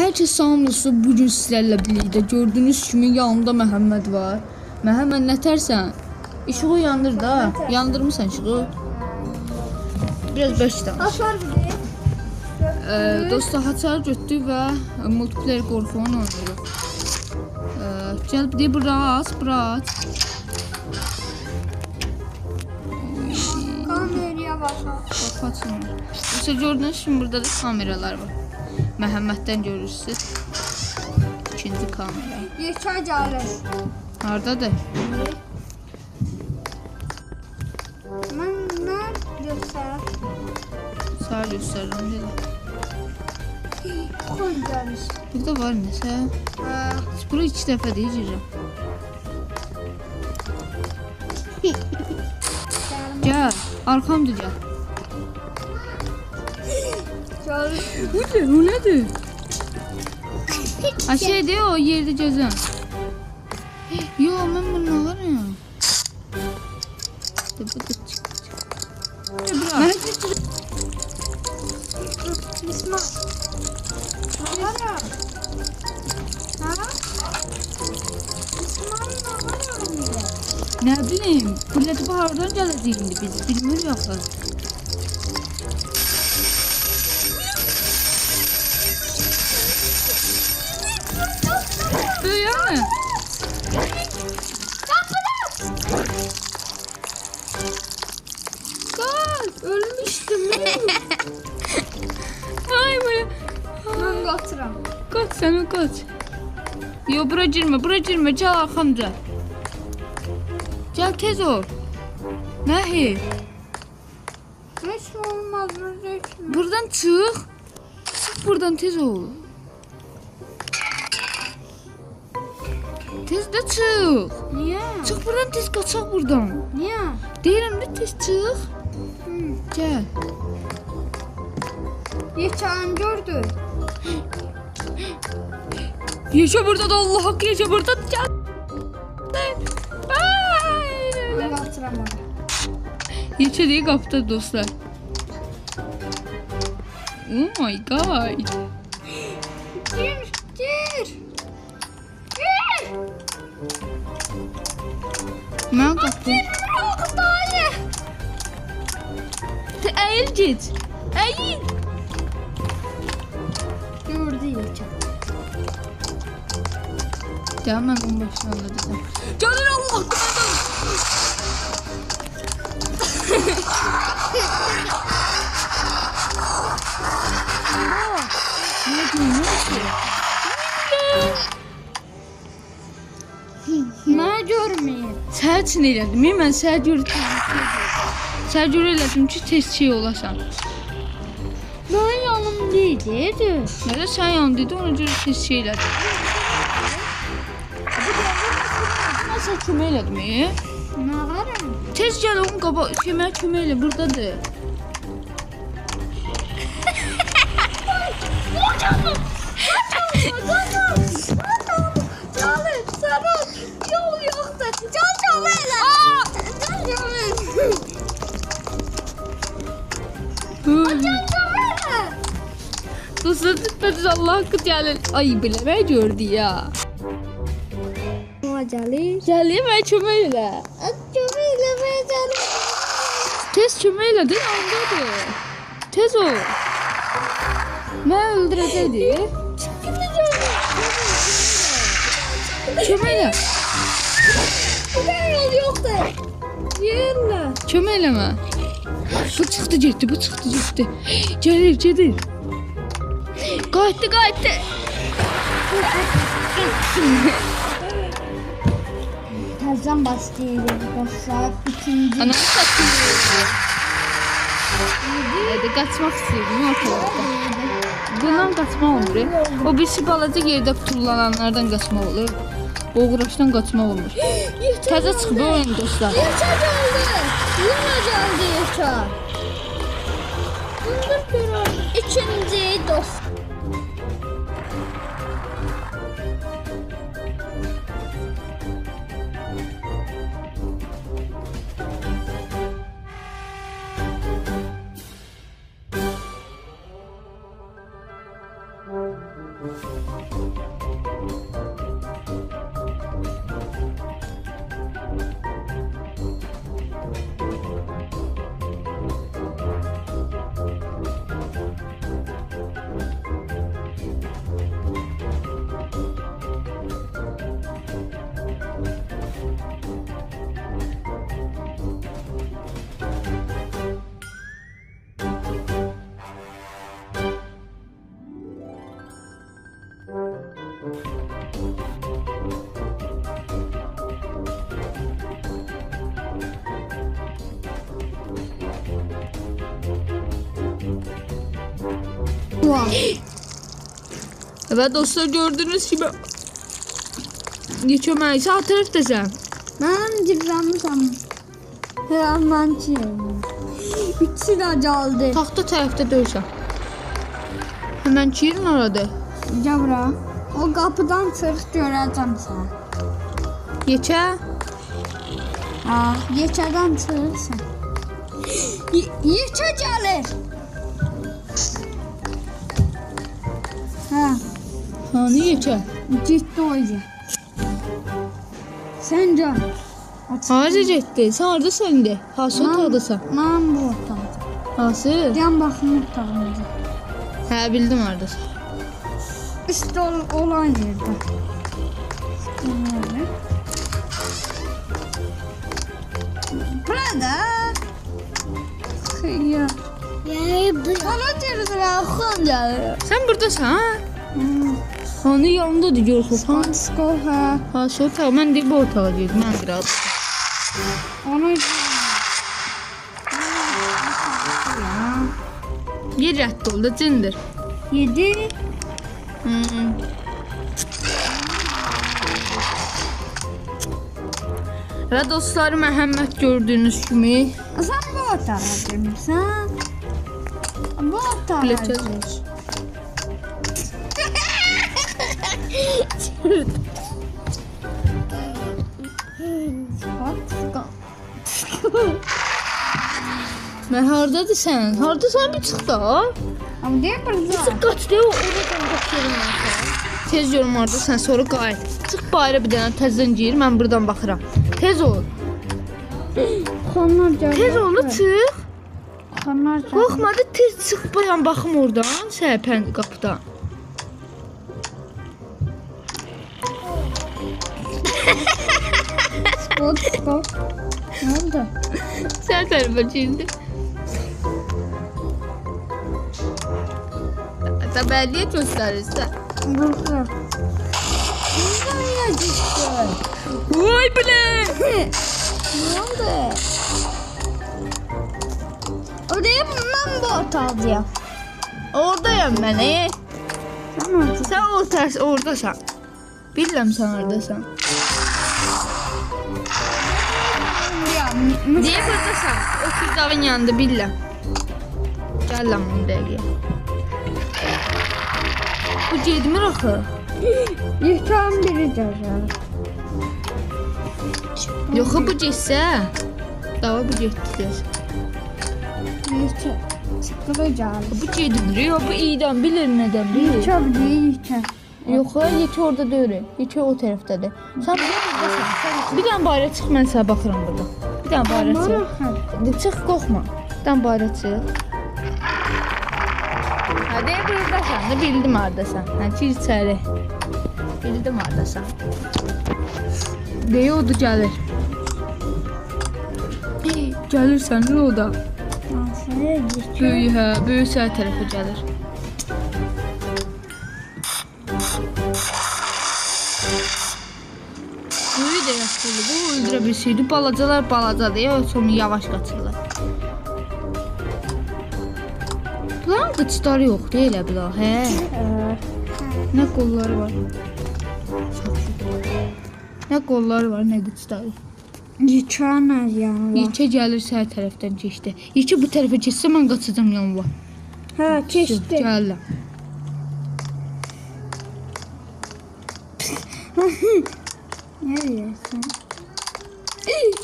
Herkese salam olsun. Bugün sizlerle birlikte gördüğünüz kimi yanımda Məhəmməd var. Məhəmməd nətərsən? İşığı yandır da. Yandırmısan işığı. Biraz bəşdən. Açar bir de. Dostlar haçar götdük və multiplayer qorxu oyunu oynayırıq. Gəl bir de biraz. Kameraya bakar. Baxaçın. Dostlar gördüğünüz kimi burada da kameralar var. Məhəmməddən görürsünüz. İkinci kamera. Yekə gəlir. Hardadır? Mən göstər. Sağ göstərirəm dedim. Koy gəlir. Burada var nəsə. Bura 2 dəfə deyəcəyəm. Gəl, arxamda gəl. Gəlir. Bu nədir? Ha şeydir o yerdə gəzən. Yo, mən bunu alırım. Bu da çıx. Mən Bismillah. Ara. Ha? nə bilim, millət bahardan gələcəyindi biz, bilmirik axı. Böyüyəm mi? Qaz, ölmüşdüm. Ay böyle. Mən qaçıram. Kaç sen o kaç. Yo bura girme gel arkamda. Gel tez ol. Nehi? Heç olmaz burada. Buradan çık. Çık buradan tez ol. Tez de çık. Niyə? Çık buradan tez kaçak buradan. Niyə? Deyirəm de tez çık. Gel. Yekəni gördü. Yaşa burada da Allah hakkı yaşa burada. Gel. Mən qaçıram ona. İçeriye kaptı dostlar. Oh my god. Gir. Ben kaptım. Bırak dayı. Eğil git. Eğil. Gördü yekə. Tamam ben onun başına anladım. Canın Allah ne diyorsun? Mən görməyim. Səhər üçün elədim. Mən səhər elədim ki tez şey olasan. Mən yanımdaydı. Nədə sən yanındaydın, ona görə tez şey elədim. Mən sənə kömək elədim. Nə varım? Tez gəl onun qaba kömək elə buradadır. Yol yoxdur. Can elə. Dostlar düz Allah haqqı gəlir. Ay biləmə gördü ya. Ona gəlir. Gəlir mən kömək elə. Kömək eləməyə gəlir. Tez kömək elə də yandadır. Tez ol. Mən öldürəcəkdi. Kömək elə. Burada yol yoxdur. Yerlə. Kömək eləmə. Bu çıxdı getdi. Gelir. Qayıtdı. Təzən başlayır. Saat 2-ci. Ananı satıyor. Hadi kaçmak istiyordum ortalıkta. Bundan kaçma olmur. O birisi balaca yerdə tullananlardan kaçma olur. Boğuraşdan kaçma olmur. Təzə çıxıb oyun dostlar. Yekə gəldi. Yenə gəldi yekə. İkinci dost. Evet dostlar, gördüğünüz gibi geçemeyiz. Sağ taraftasın. Ben cibramı hemen çiğnedim. 3 sıra caldı. Taxta tərəfdə döysən. Hemen çiğirin orada. Cabra. O kapıdan çık göreceğim sen. Geçə. Ha, geçeden çık sen. Yeçe gelir. Ha, Hani geçə? ciddi oydu. Sen can. Harca getdi? Sən hardasan indi? Hansı otaqdasan? Ben bu otağda. Hansı? Yan bakım otağımda. Hə, bildim hardasan. İşte olan yerde. Böyle. Burada. Ya. Bana diyoruz ya. Konca. Sən burdasan, ha? Hani yanındadır görürsən. Skol ha. Hansı otaq? Mən də bu otağa gedim. Mən biraz. Onu Bir rədd oldu, cindir. 7. Və dostlar, Məhəmməd gördüyünüz kimi Sen bu otağa girmişsin. Bu otağa Bilecek. gir. Mən hardadır sən? Hardasan bir çıx da? Ama değil burada. Çıx qaç deyə oradan qaçıyorum mən. Tez yorum hardasan, sonra qayıt. Çıx bayra bir dənə təzədən gir, mən buradan baxıram. Tez ol. Onlar geldi. Tez ol, çıx. Onlar geldi. Qorxmadı, tez çıx bayan baxım oradan, səhpən qapıdan. Skol. Ne oldu? Sən tərəfə çildi. Tabelliyə göstərirsən. Burada. Nereye gitti? Vay bile. Ne oldu? Oraya ben bu otağdayım. Oradayam mən. Sen orada. Sən ordasan. Bilirəm sən ordasan. Niyə buradasan? O kızavın yanında bilirəm. Gəl lan bunu dəqiqə. Bu gedmir axı. Yıkan biri gelir. Yox, bu getsə. Dava bu getdi. Yıkan. Çıkılı gelir. Bu gedmir. Yox, bu iyiden bilir nədən bilir. Yıkan değil yıkan. Yox, yeti orada deyil. Yeti o tərəfdədir. Sən buradasan. Bir dənə bayra çıx, mən sənə baxıram burada. Bir dənə bayra çıx. Çıx, qorxma. Bir dənə bayra çıx. Hadi buradasan da bildim hardasan. Hə, gir içəri. Bildim hardasan. Deyə o da gəlir. Gəlir sənin o da. Nasıl yıkan? Böyük, hə, böyük sağ tərəfə gəlir. Böyük də yaşlıdır. Bu öldürə bilsəydi. Balacalar balacadır. Ya sonra yavaş qaçırlar. Bunların qıçları yoxdur elə bila, hə? Nə qolları var? Nə qolları var, nə qıçları. Yıkan yanına. Yekə gəlir sağ tərəfdən keçdi. Yekə bu tərəfə keçsə mən qaçacağam yanına. Ha keçti. Gəlirəm. Nereye?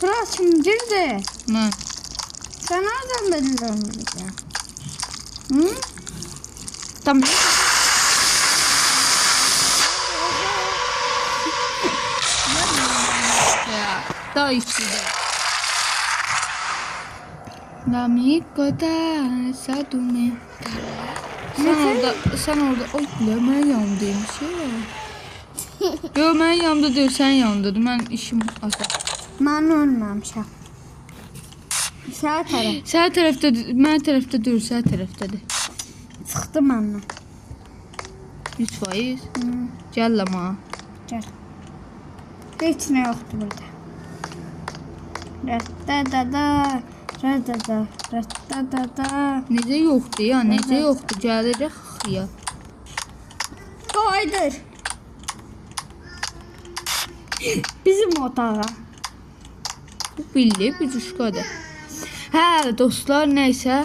Burası kimdirdi? Mən. Sen nereden bilirsin? Hı? Tamam. Daha içidir. L'amico da sadume. Sen orada oy bilə mən yanımdaymış ya. Yo mən yanımda deyil, sən yanımdadır. Mən işim azad. Mən ölməmişəm. Sağ tərəf Sağ tərəfdədir, mən tərəfdə deyil, sağ tərəfdədir. çıxdı məndən. 100%. Gəl lama. Gəl. Heç nə yoxdur burada. Rəddədədə, rəddədə, rəddədədə. Necə yoxdur ya, necə yoxdur? Gəlirik ya. Qaydır. Bizim otağa. Bu bildi, bücüşkadır. Hə, dostlar, nəysə.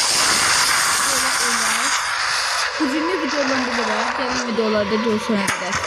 Bugünlük videolarımız bu qədər. Gəlin videolarda görüşənə qədər.